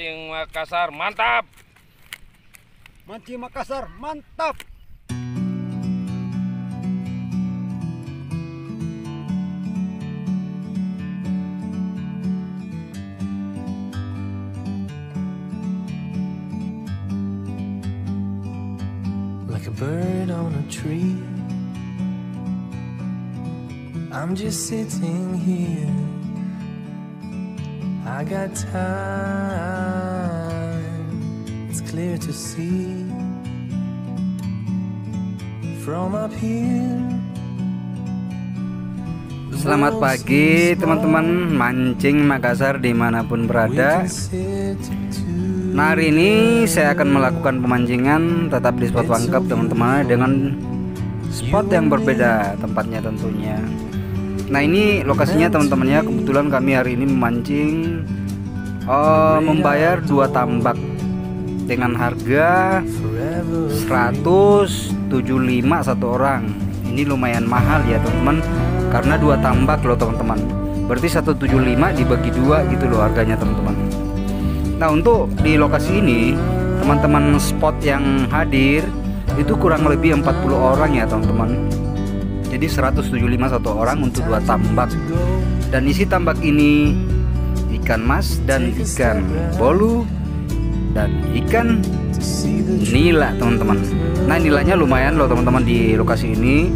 Mancing Makassar, mantap. Mancing Makassar, mantap. Like a bird on a tree, I'm just sitting here. I got time, it's clear to see from up here. Selamat pagi teman-teman mancing Makassar dimanapun berada. Nah, hari ini saya akan melakukan pemancingan tetap di spot Pangkep teman-teman, dengan spot yang berbeda tempatnya tentunya. Nah, ini lokasinya teman-teman ya. Kebetulan kami hari ini memancing membayar 2 tambak dengan harga 175 satu orang. Ini lumayan mahal ya teman-teman, karena 2 tambak loh teman-teman. Berarti 175 dibagi 2 gitu loh harganya teman-teman. Nah, untuk di lokasi ini teman-teman spot yang hadir itu kurang lebih 40 orang ya teman-teman. Jadi 175 satu orang untuk 2 tambak. Dan isi tambak ini ikan mas dan ikan bolu dan ikan nila teman-teman. Nah, nilainya lumayan loh teman-teman di lokasi ini.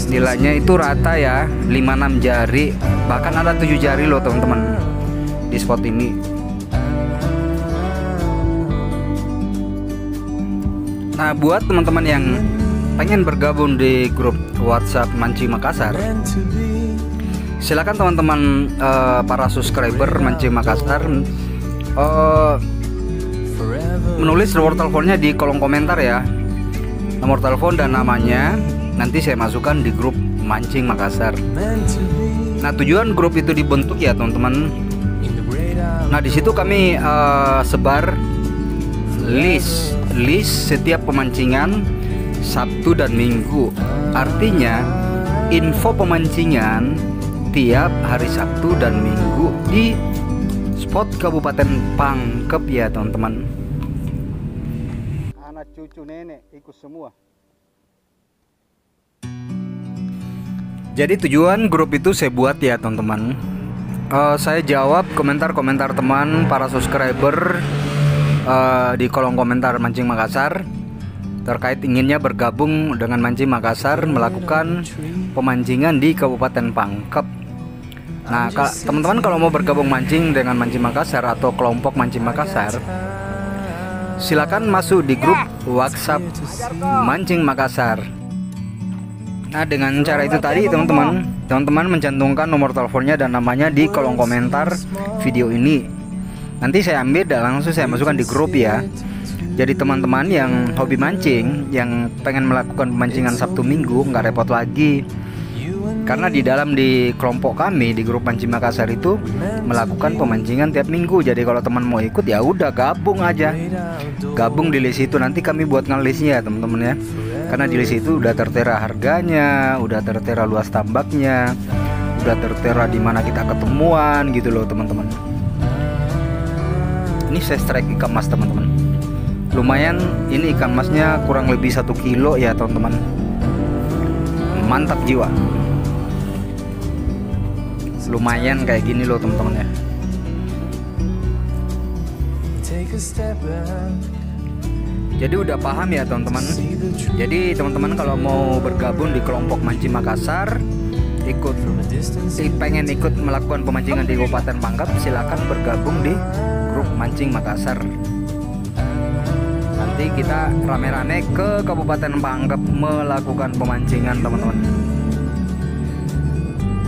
Nilainya itu rata ya, 5-6 jari, bahkan ada 7 jari loh teman-teman di spot ini. Nah, buat teman-teman yang pengen bergabung di grup WhatsApp Mancing Makassar, silakan teman-teman para subscriber Mancing Makassar menulis nomor teleponnya di kolom komentar ya, nomor telepon dan namanya. Nanti saya masukkan di grup Mancing Makassar. Nah, tujuan grup itu dibentuk ya teman-teman. Nah, di situ kami sebar list setiap pemancingan Sabtu dan Minggu. Artinya info pemancingan tiap hari Sabtu dan Minggu di spot Kabupaten Pangkep ya teman-teman. Anak cucu nenek ikut semua. Jadi tujuan grup itu saya buat ya teman-teman. Saya jawab komentar-komentar teman para subscriber di kolom komentar Mancing Makassar terkait inginnya bergabung dengan Mancing Makassar melakukan pemancingan di Kabupaten Pangkep. Nah, teman-teman kalau mau bergabung mancing dengan Mancing Makassar atau kelompok Mancing Makassar, silakan masuk di grup WhatsApp Mancing Makassar. Nah, dengan cara itu tadi teman-teman mencantumkan nomor teleponnya dan namanya di kolom komentar video ini. Nanti saya ambil dan langsung saya masukkan di grup ya. Jadi teman-teman yang hobi mancing, yang pengen melakukan pemancingan Sabtu Minggu, nggak repot lagi. Karena di kelompok kami di grup Mancing Makassar itu melakukan pemancingan tiap minggu. Jadi kalau teman mau ikut ya udah gabung aja. Gabung di list itu, nanti kami buat ngelisnya ya teman-teman ya. Karena di list itu udah tertera harganya, udah tertera luas tambaknya, udah tertera di mana kita ketemuan gitu loh teman-teman. Ini saya strike ikan mas teman-teman. Lumayan, ini ikan masnya kurang lebih 1 kilo ya teman-teman. Mantap jiwa. Lumayan kayak gini loh teman-teman ya. Jadi udah paham ya teman-teman. Jadi teman-teman kalau mau bergabung di kelompok Mancing Makassar, pengen ikut melakukan pemancingan di Kabupaten Pangkep, silakan bergabung di grup Mancing Makassar. Nanti kita rame-rame ke Kabupaten Pangkep melakukan pemancingan teman-teman.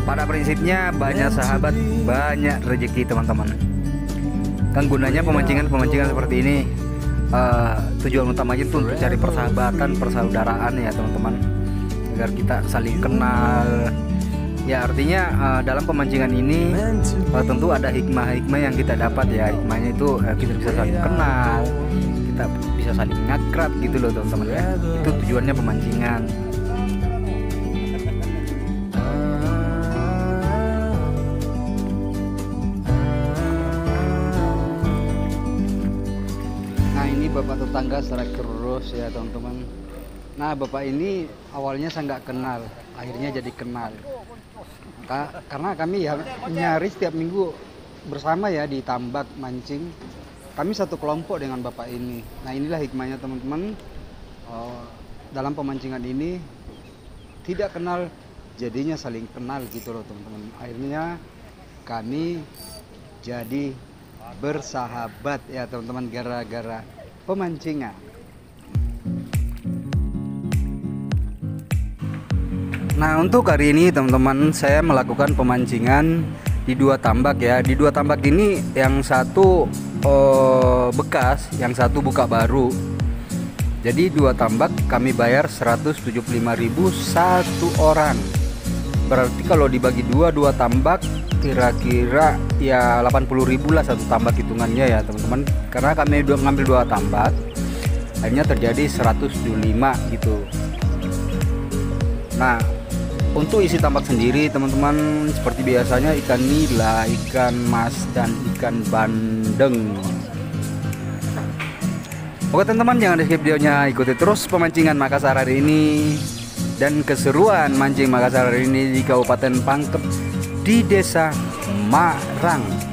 Pada prinsipnya banyak sahabat, banyak rezeki teman-teman. Kan gunanya pemancingan seperti ini, tujuan utamanya itu untuk cari persahabatan, persaudaraan ya teman-teman, agar kita saling kenal. Ya artinya dalam pemancingan ini tentu ada hikmah-hikmah yang kita dapat ya. Hikmahnya itu kita bisa saling kenal, kita bisa saling ngakrab gitu loh teman-teman ya. Itu tujuannya pemancingan. satu tangga strike terus ya teman-teman. Nah bapak ini awalnya saya nggak kenal, akhirnya jadi kenal. Karena kami ya nyaris setiap minggu bersama ya di tambak mancing. Kami satu kelompok dengan bapak ini. Nah inilah hikmahnya teman-teman. Dalam pemancingan ini tidak kenal jadinya saling kenal gitu loh teman-teman. Akhirnya kami jadi bersahabat ya teman-teman gara-gara pemancingan. Nah untuk hari ini teman-teman saya melakukan pemancingan di dua tambak ya. Di dua tambak ini yang satu bekas, yang satu buka baru. Jadi dua tambak kami bayar 175.000 satu orang. Berarti kalau dibagi dua tambak kira-kira ya 80.000 lah satu tambak hitungannya ya teman-teman. Karena kami ngambil dua tambak, akhirnya terjadi 175 gitu. Nah untuk isi tambak sendiri teman-teman seperti biasanya ikan nila, ikan mas, dan ikan bandeng. Oke teman-teman, jangan di skip videonya, ikuti terus pemancingan Makassar hari ini dan keseruan mancing Makassar hari ini di Kabupaten Pangkep di Desa Marang.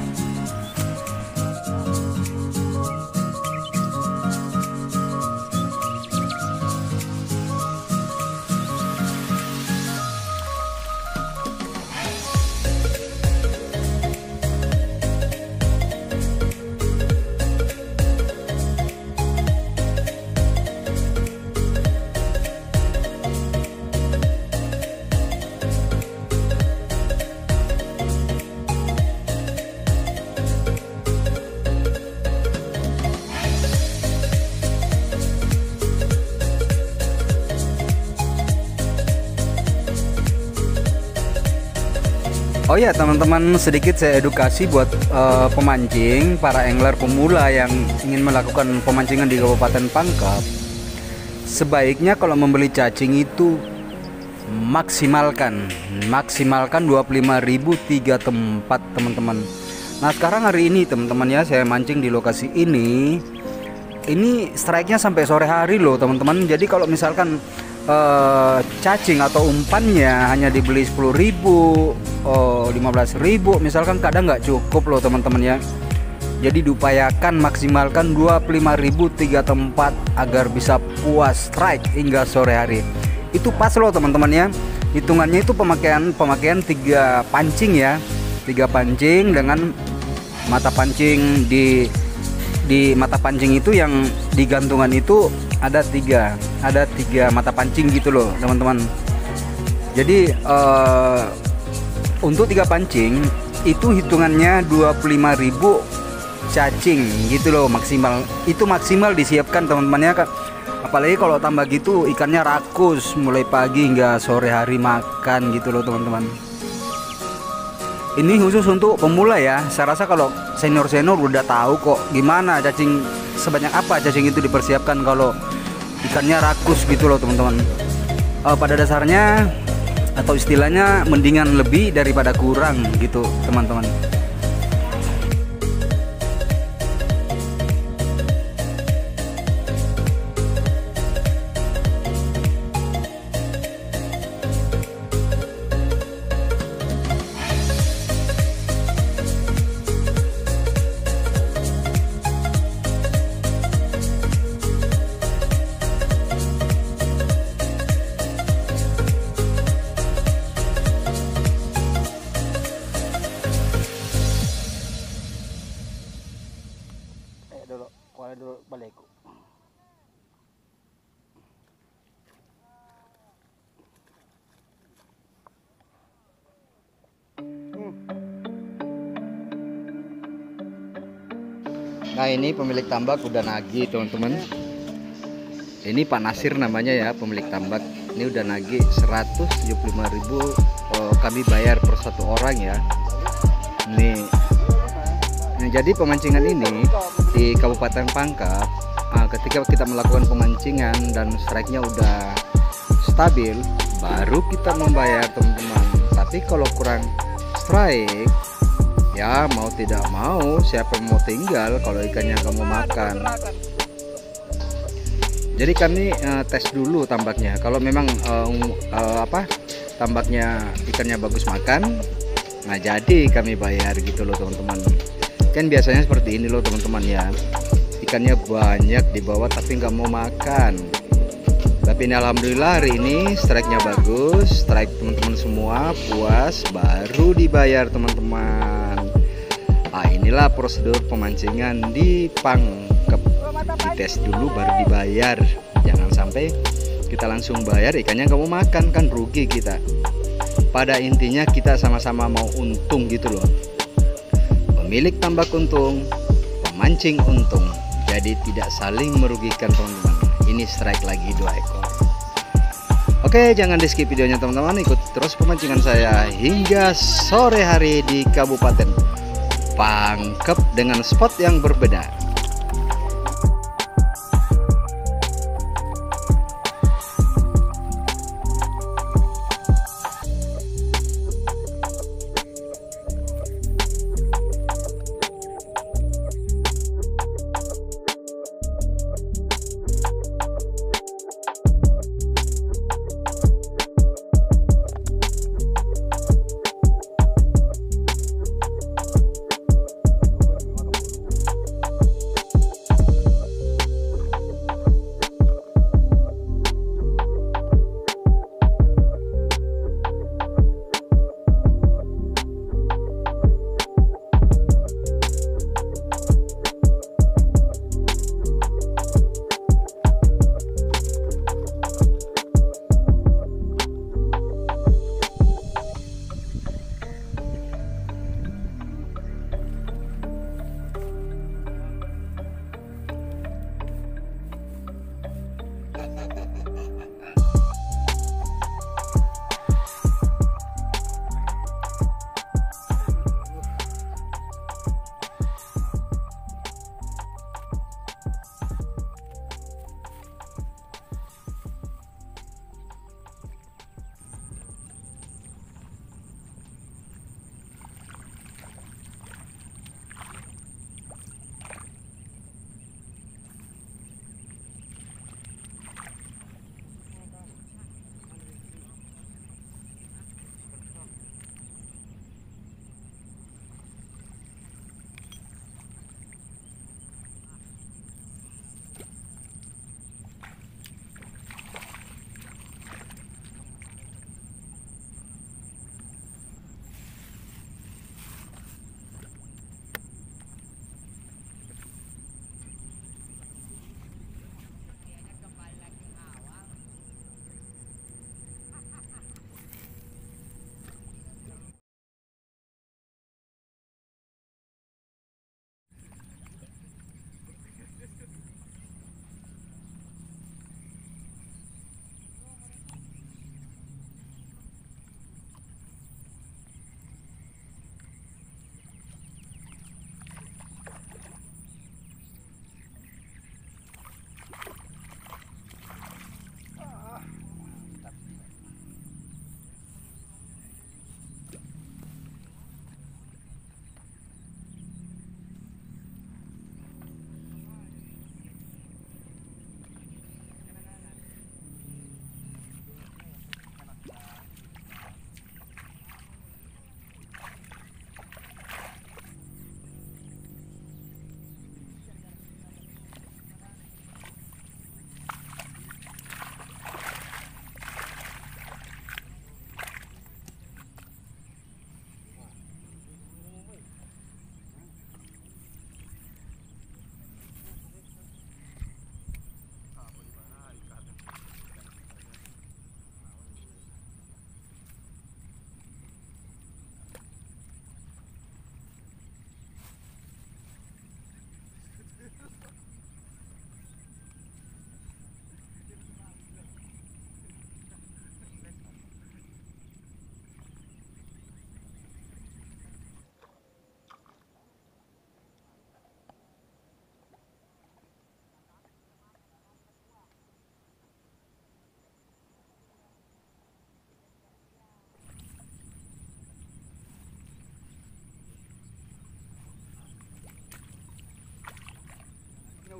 Oh ya teman-teman, sedikit saya edukasi buat pemancing, para angler pemula yang ingin melakukan pemancingan di Kabupaten Pangkep. Sebaiknya kalau membeli cacing itu maksimalkan 25.000 3 tempat teman-teman. Nah sekarang hari ini teman-teman ya, saya mancing di lokasi ini strike-nya sampai sore hari loh teman-teman. Jadi kalau misalkan cacing atau umpannya hanya dibeli 10.000, 15.000 misalkan, kadang nggak cukup loh teman-teman ya. Jadi diupayakan maksimalkan 25.000 3 tempat agar bisa puas strike hingga sore hari. Itu pas loh teman-teman ya. Hitungannya itu pemakaian 3 pancing ya, 3 pancing dengan mata pancing di mata pancing itu yang di gantungan itu ada 3 mata pancing gitu loh teman-teman. Jadi untuk 3 pancing itu hitungannya 25.000 cacing gitu loh maksimal. Itu maksimal disiapkan teman-teman ya. Apalagi kalau tambah gitu ikannya rakus mulai pagi hingga sore hari makan gitu loh teman-teman. Ini khusus untuk pemula ya. Saya rasa kalau senior-senior udah tahu kok gimana cacing, sebanyak apa cacing itu dipersiapkan kalau ikannya rakus gitu loh teman-teman. Pada dasarnya atau istilahnya mendingan lebih daripada kurang gitu teman-teman. Dulu balik. Nah ini pemilik tambak udah nagih teman-teman. Ini Pak Nasir namanya ya, pemilik tambak. Ini udah nagih 175.000 kami bayar per satu orang ya. Nih. Nah, jadi pemancingan ini di Kabupaten Pangkep, ketika kita melakukan pemancingan dan strike-nya udah stabil, baru kita membayar teman-teman. Tapi kalau kurang strike, ya mau tidak mau siapa yang mau tinggal kalau ikannya kamu makan. Jadi kami tes dulu tambaknya. Kalau memang tambaknya ikannya bagus makan, nah jadi kami bayar gitu loh teman-teman. Kan biasanya seperti ini loh teman-teman ya, ikannya banyak di bawah tapi nggak mau makan. Tapi ini alhamdulillah hari ini strike-nya bagus, strike teman-teman semua puas, baru dibayar teman-teman. Nah inilah prosedur pemancingan di Pangkep, dites dulu baru dibayar. Jangan sampai kita langsung bayar ikannya nggak mau makan, kan rugi kita. Pada intinya kita sama-sama mau untung gitu loh. Pemilik tambak untung, pemancing untung, jadi tidak saling merugikan teman-teman. Ini strike lagi 2 ekor. Oke, jangan di skip videonya teman-teman, ikut terus pemancingan saya hingga sore hari di Kabupaten Pangkep dengan spot yang berbeda.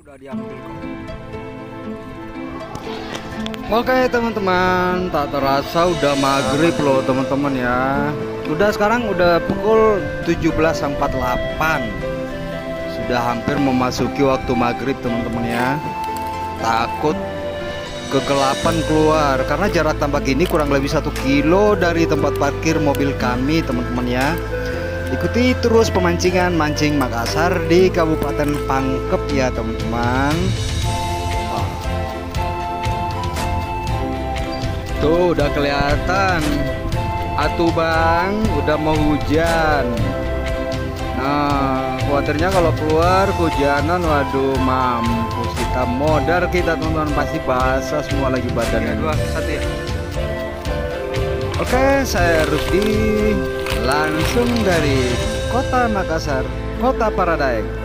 Udah diambil kok. Oke teman-teman, tak terasa udah maghrib loh teman-teman ya. Sekarang udah pukul 17.48. Sudah hampir memasuki waktu maghrib teman-teman ya. Takut kegelapan keluar karena jarak tambak ini kurang lebih 1 kilo dari tempat parkir mobil kami teman-teman ya. Ikuti terus pemancingan Mancing Makassar di Kabupaten Pangkep ya teman-teman. Tuh udah kelihatan atuh bang, udah mau hujan. Nah khawatirnya kalau keluar kehujanan, waduh mampus kita, modar kita teman-teman, pasti basah semua lagi badannya. Ya. Oke, saya Rusdi, langsung dari Kota Makassar, Kota Paradaeng.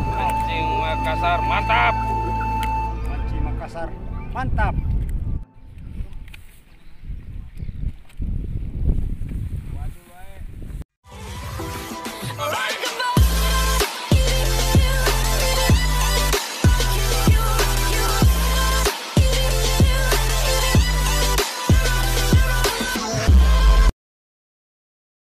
Mancing Makassar mantap. Mancing Makassar, mantap.